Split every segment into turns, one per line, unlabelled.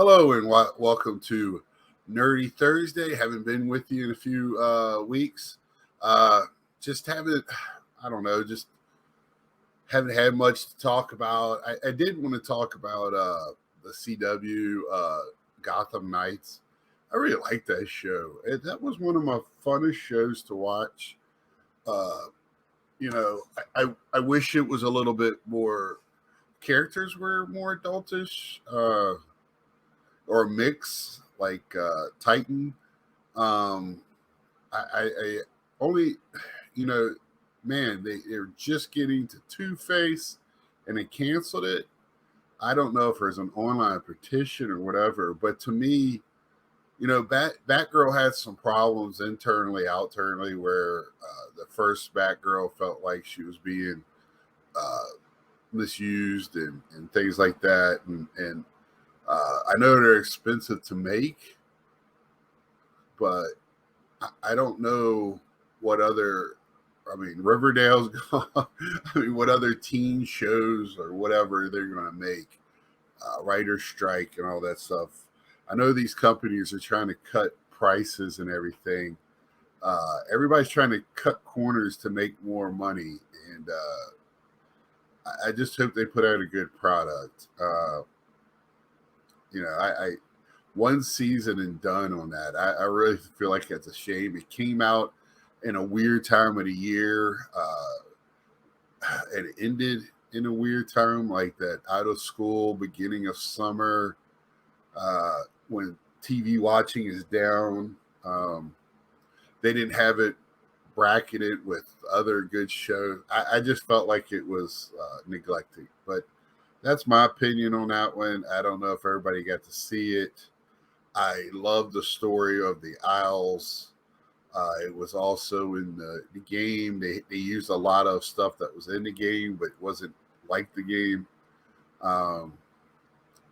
Hello and welcome to Nerdy Thursday. Haven't been with you in a few weeks. Uh, just haven't, I don't know, just haven't had much to talk about. I did want to talk about the CW Gotham Knights. I really like that show. That was one of my funnest shows to watch. Uh, I wish it was a little bit more, characters were more adultish. Or a mix like Titan. Um, I only, you know, man, they're just getting to Two Face, and they canceled it. I don't know if there's an online petition or whatever, but to me, Batgirl had some problems internally, outernally, where the first Batgirl felt like she was being uh, misused and things like that, and I know they're expensive to make, but I don't know what other. I mean, Riverdale's gone. I mean, what other teen shows or whatever they're going to make, writer strike and all that stuff. I know these companies are trying to cut prices and everything. Everybody's trying to cut corners to make more money, and I just hope they put out a good product. I one season and done on that. I really feel like that's a shame. It came out in a weird time of the year. It ended in a weird time, like that out of school, beginning of summer, when TV watching is down. They didn't have it bracketed with other good shows. I just felt like it was neglected. But that's my opinion on that one. I don't know if everybody got to see it. I love the story of the Isles. It was also in the game. They used a lot of stuff that was in the game, but wasn't like the game. Um,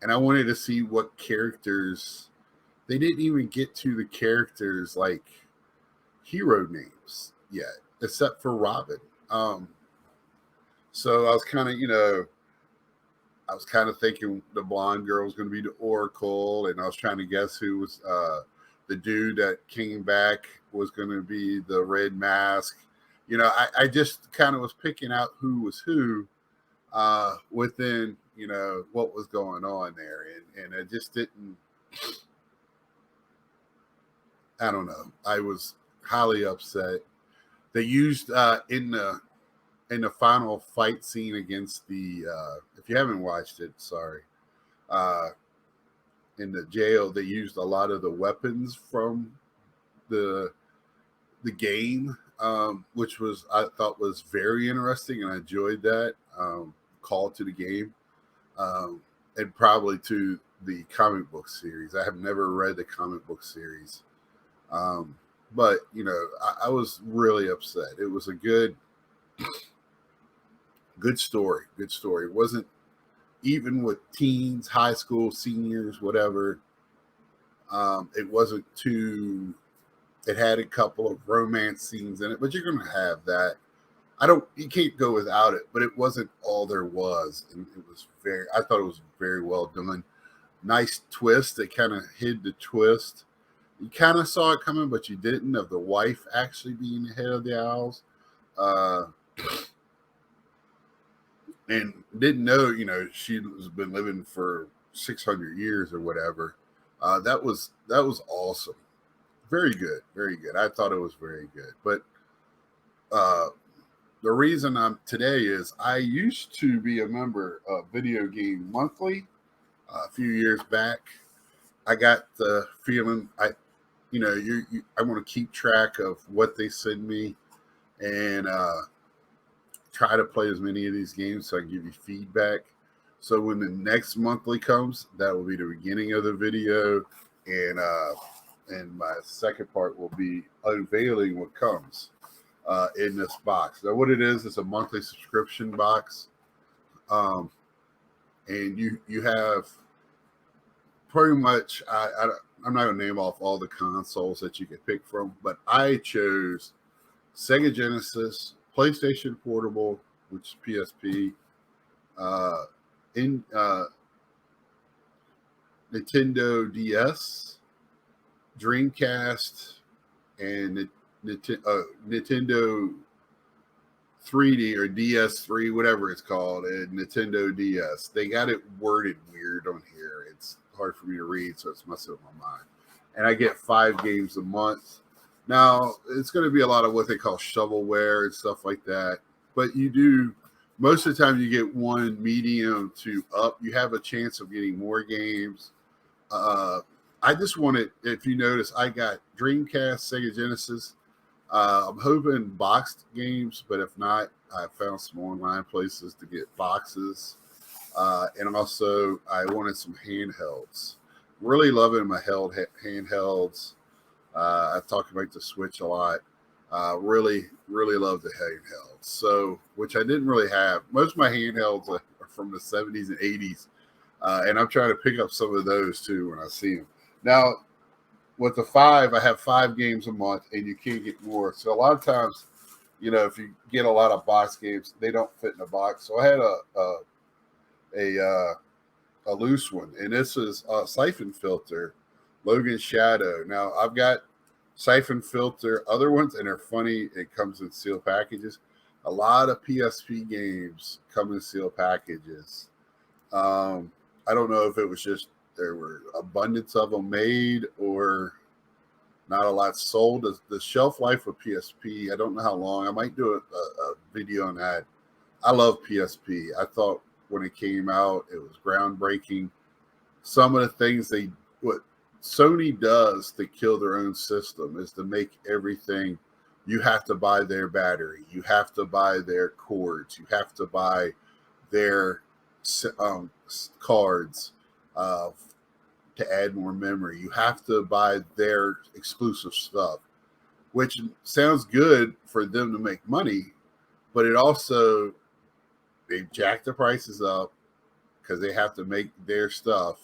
and I wanted to see what characters. They didn't even get to the characters like hero names yet, except for Robin. So I was kind of, I was kind of thinking the blonde girl was going to be the Oracle, and I was trying to guess who was the dude that came back was going to be the Red Mask. I just kind of was picking out who was who within, what was going on there, and I just didn't. I don't know. I was highly upset. They used in the final fight scene against the. If you haven't watched it, sorry. Uh, in the jail, they used a lot of the weapons from the the game, which was I thought was very interesting, and I enjoyed that call to the game, um, and probably to the comic book series. I have never read the comic book series, um, but I was really upset. It was a good story, good story. It wasn't even with teens, high school, seniors, whatever. It wasn't too. It had a couple of romance scenes in it, but you're going to have that. You can't go without it, but it wasn't all there was. And it was I thought it was very well done. Nice twist. They kind of hid the twist. You kind of saw it coming, but you didn't, of the wife actually being the head of the Owls. Uh, and didn't know, she's been living for 600 years or whatever. That was awesome. Very good, very good. I thought it was very good. But uh, the reason I'm today is I used to be a member of Video Game Monthly a few years back. I got the feeling I want to keep track of what they send me and try to play as many of these games so I can give you feedback. So when the next monthly comes, that will be the beginning of the video, and my second part will be unveiling what comes in this box. Now, what it is a monthly subscription box, um, and you have pretty much. I'm not going to name off all the consoles that you can pick from, but I chose Sega Genesis, PlayStation Portable, which is PSP, in Nintendo DS, Dreamcast, and Nintendo 3D or DS3, whatever it's called, and Nintendo DS. They got it worded weird on here. It's hard for me to read, so it's messing with my mind. And I get 5 games a month. Now, it's going to be a lot of what they call shovelware and stuff like that. But you do, most of the time, you get one medium to up. You have a chance of getting more games. I just wanted, if you notice, I got Dreamcast, Sega Genesis. I'm hoping boxed games, but if not, I found some online places to get boxes. And also, I wanted some handhelds. Really loving my handhelds. I've talked about the Switch a lot. Really love the handhelds. So, which I didn't really have. Most of my handhelds are from the 70s and 80s. And I'm trying to pick up some of those too when I see them. Now, with the 5, I have 5 games a month, and you can't get more. So a lot of times, if you get a lot of box games, they don't fit in a box. So I had a loose one, and this is a Siphon Filter, Logan Shadow. Now I've got Siphon Filter other ones, and they're funny. It comes in sealed packages. A lot of PSP games come in sealed packages. I don't know if it was just there were abundance of them made or not a lot sold. The shelf life of PSP, I don't know how long. I might do a video on that. I love PSP. I thought when it came out, it was groundbreaking. Some of the things what Sony does to kill their own system is to make everything, you have to buy their battery, you have to buy their cords, you have to buy their cards to add more memory. You have to buy their exclusive stuff, which sounds good for them to make money, but it also, they jack the prices up because they have to make their stuff,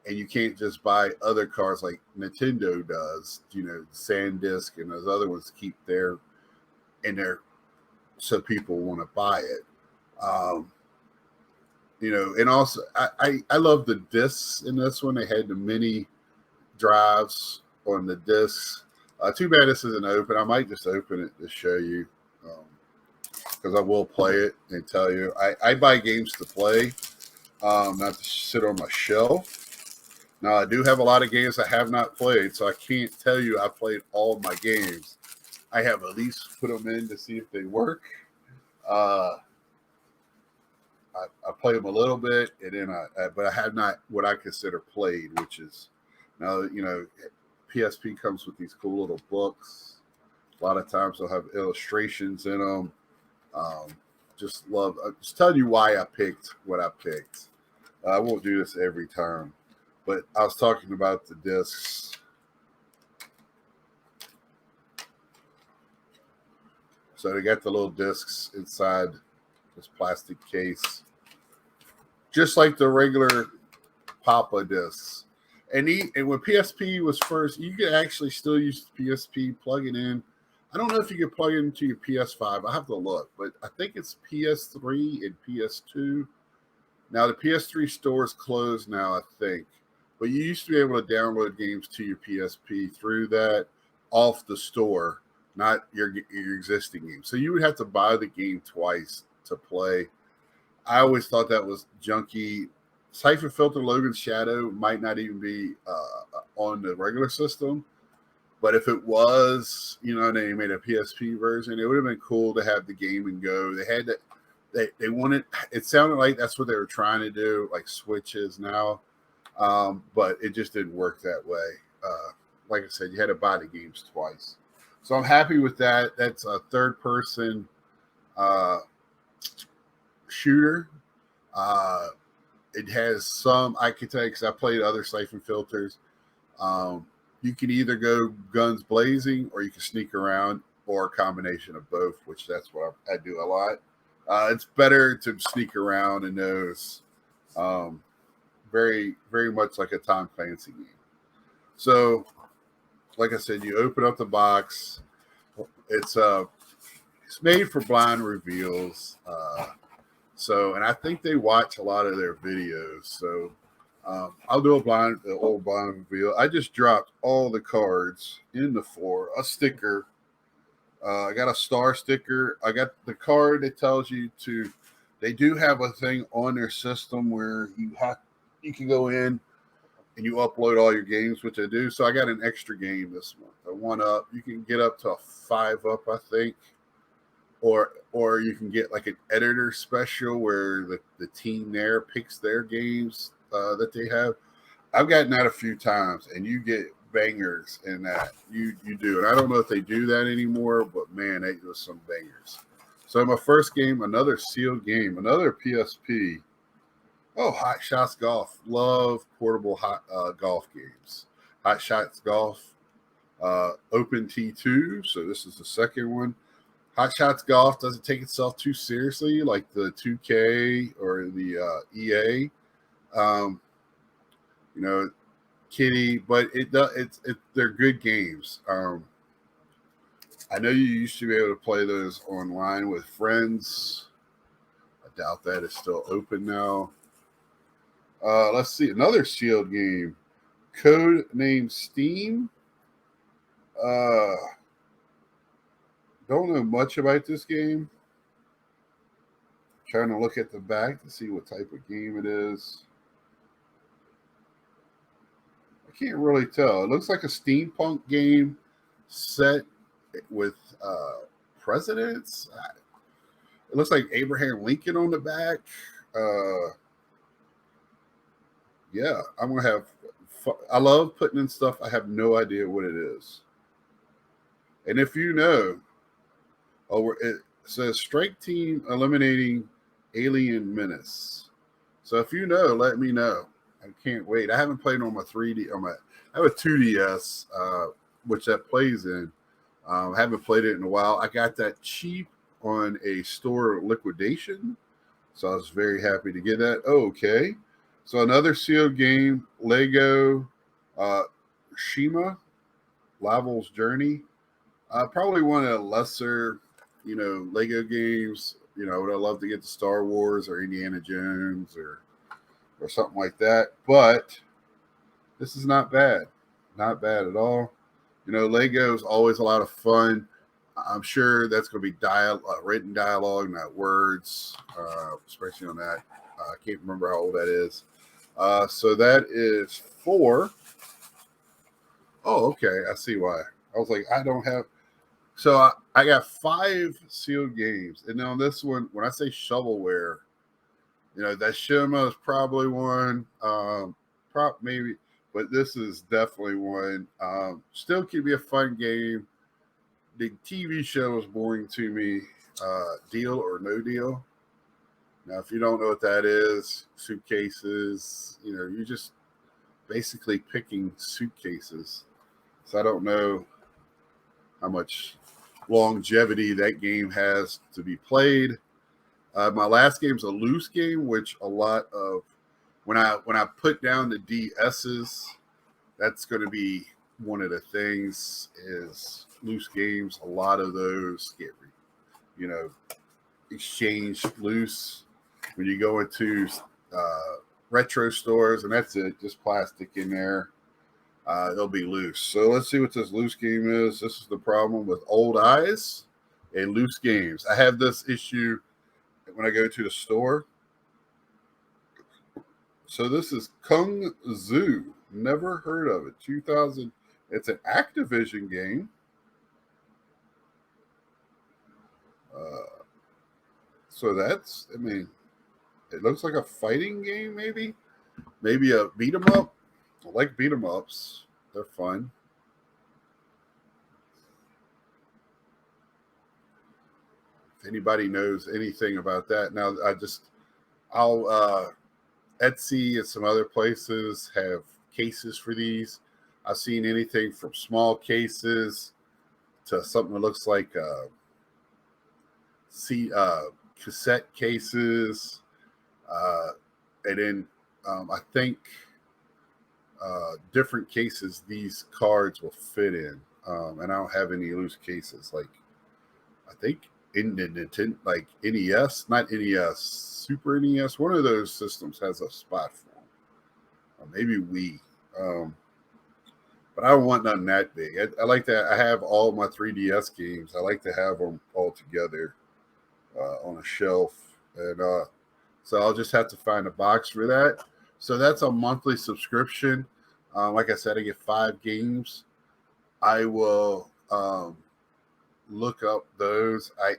and you can't just buy other cards like Nintendo does, SanDisk and those other ones keep their in there so people want to buy it. And also I love the discs in this one. They had the mini drives on the discs. Too bad this isn't open. I might just open it to show you because I will play it and tell you. I buy games to play, not to sit on my shelf. Now, I do have a lot of games I have not played, so I can't tell you I played all of my games. I have at least put them in to see if they work. I play them a little bit, and then but I have not what I consider played, which is now, PSP comes with these cool little books. A lot of times they'll have illustrations in them. Just telling you why I picked what I picked. I won't do this every time, but I was talking about the discs. So they got the little discs inside this plastic case, just like the regular Papa discs. And when PSP was first, you could actually still use the PSP, plug it in. I don't know if you could plug it into your PS5. I have to look, but I think it's PS3 and PS2. Now the PS3 store is closed now, I think. But you used to be able to download games to your PSP through that off the store, not your existing game. So you would have to buy the game twice to play. I always thought that was junky. Siphon Filter Logan Shadow might not even be on the regular system. But if it was, they made a PSP version, it would have been cool to have the game and go. They had that. They wanted. It sounded like that's what they were trying to do, like Switches now. But it just didn't work that way. Like I said, you had to buy the games twice. So I'm happy with that. That's a third-person shooter. It has some, I can tell you, because I played other Siphon Filters. You can either go guns blazing, or you can sneak around, or a combination of both, which that's what I do a lot. It's better to sneak around in those. Very, very much like a Tom Clancy game. So, like I said, you open up the box. It's made for blind reveals. And I think they watch a lot of their videos. So I'll do a old blind reveal. I just dropped all the cards in the floor, a sticker. I got a star sticker. I got the card that tells you to. They do have a thing on their system where you can go in and you upload all your games, which I do. So I got an extra game this month. A 1-up. You can get up to a 5-up, I think, or you can get like an editor special where the team there picks their games that they have. I've gotten that a few times, and you get bangers in that. You do, and I don't know if they do that anymore, but man, it was some bangers. So my first game, another sealed game, another PSP. Oh, Hot Shots Golf. Love portable golf games. Hot Shots Golf, Open T2. So this is the second one. Hot Shots Golf doesn't take itself too seriously like the 2K or the EA. You know, Kitty, but they're good games. I know you used to be able to play those online with friends. I doubt that is still open now. Let's see, another sealed game, Code Name Steam. Don't know much about this game. Trying to look at the back to see what type of game it is. I can't really tell. It looks like a steampunk game set with presidents. It looks like Abraham Lincoln on the back. Yeah, I'm gonna have fun. I love putting in stuff I have no idea what it is. And if you know, it says Strike Team eliminating Alien Menace. So if you know, let me know. I can't wait. I haven't played on my 3D. I have a 2DS, which that plays in. I haven't played it in a while. I got that cheap on a store liquidation, so I was very happy to get that. Oh, okay. So another sealed game, Lego Shima, Laval's Journey. Probably one of the lesser, Lego games. Would I love to get to Star Wars or Indiana Jones or something like that. But this is not bad. Not bad at all. Lego is always a lot of fun. I'm sure that's going to be written dialogue, not words, especially on that. I can't remember how old that is. So that is 4. Oh, okay. I see why. I was like, I don't have. So I got 5 sealed games. And on this one, when I say shovelware, that Shima is probably one. Maybe. But this is definitely one. Still could be a fun game. The TV show is boring to me. Deal or No Deal. Now, if you don't know what that is, suitcases, you're just basically picking suitcases. So I don't know how much longevity that game has to be played. My last game's a loose game, which a lot of when I put down the DSs, that's going to be one of the things is loose games. A lot of those get exchanged loose when you go into retro stores, and that's it, just plastic in there. They'll be loose. So let's see what this loose game is. This is the problem with old eyes and loose games. I have this issue when I go to the store. So this is Kung Zoo. Never heard of it. 2000. It's an Activision game. So that's, it looks like a fighting game, maybe a beat 'em up. I like beat 'em ups. They're fun. If anybody knows anything about that, now I'll Etsy and some other places have cases for these. I've seen anything from small cases to something that looks like cassette cases, and then I think different cases these cards will fit in. And I don't have any loose cases. Like I think in the Nintendo, like NES, not NES, Super NES, one of those systems has a spot for them. or maybe Wii. But I don't want nothing that big. I like that. I have all my 3DS games. I like to have them all together on a shelf, and so I'll just have to find a box for that. So that's a monthly subscription. Like I said, I get 5 games. I will look up those. I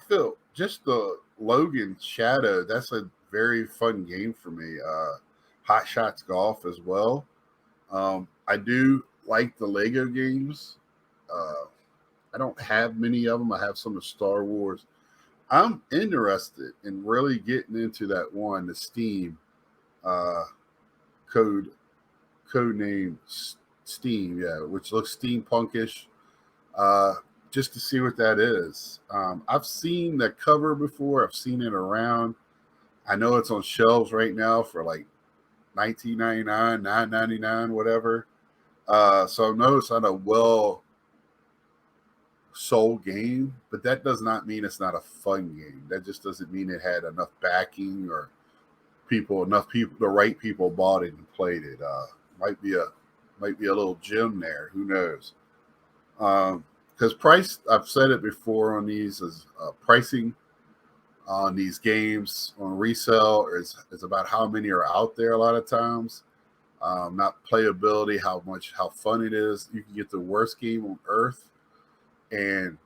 feel just the Logan Shadow. That's a very fun game for me. Hot Shots Golf as well. I do like the Lego games. Uh, I don't have many of them. I have some of Star Wars. I'm interested in really getting into that one, the Steam uh, code code name Steam, yeah, which looks steampunkish. Uh, just to see what that is. I've seen the cover before. I've seen it around. I know it's on shelves right now for like 19.99, 9.99, whatever. So I know it's not a well sold game, but that does not mean it's not a fun game. That just doesn't mean it had enough backing or enough people, the right people bought it and played it. Might be a might be a little gem there. Who knows? Because price, I've said it before on these, is pricing on these games on resale is about how many are out there a lot of times. Not playability, how fun it is. You can get the worst game on earth, and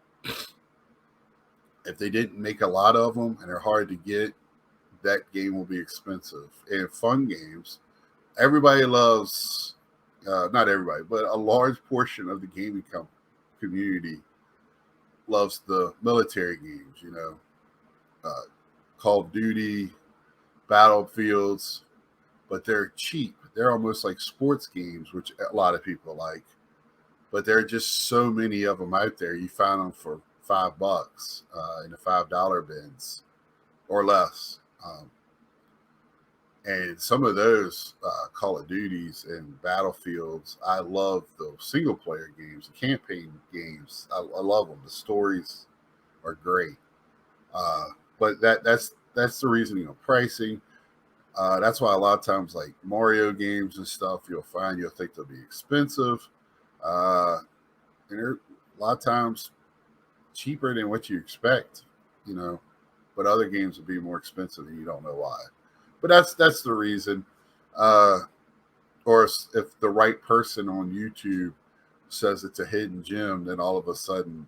if they didn't make a lot of them and they're hard to get, that game will be expensive. And fun games, everybody loves, not everybody, but a large portion of the gaming community loves the military games. Uh, Call of Duty, Battlefields, but they're cheap. They're almost like sports games, which a lot of people like. But there are just so many of them out there. You find them for $5 in the $5 bins or less. And some of those Call of Duties and Battlefields, I love those single player games, the campaign games. I love them. The stories are great. Uh, but that's the reasoning of pricing. That's why a lot of times, like Mario games and stuff, you'll think they'll be expensive, uh, and they're a lot of times cheaper than what you expect. You know, but other games will be more expensive, and you don't know why. But that's the reason. Uh, or if the right person on YouTube says it's a hidden gem, then all of a sudden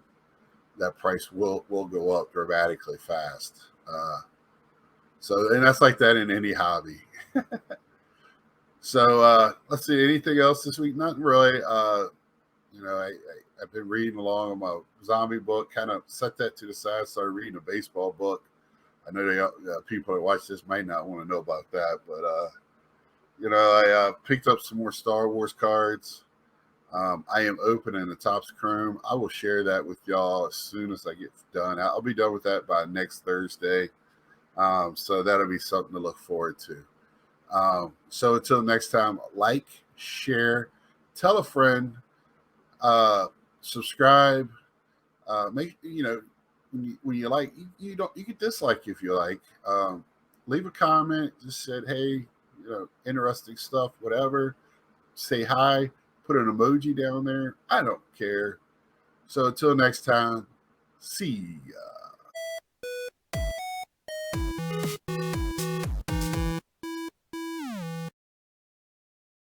that price will go up dramatically fast. And that's like that in any hobby. So let's see. Anything else this week? Nothing really. I've been reading along on my zombie book. Kind of set that to the side. Started reading a baseball book. I know people that watch this might not want to know about that, but I picked up some more Star Wars cards. I am opening the Topps Chrome. I will share that with y'all as soon as I get done. I'll be done with that by next Thursday. So that'll be something to look forward to. So until next time, like, share, tell a friend, subscribe. Make when you like, you can dislike if you like. Leave a comment. Just said, hey, interesting stuff, whatever. Say hi. Put an emoji down there. I don't care. So until next time, see ya.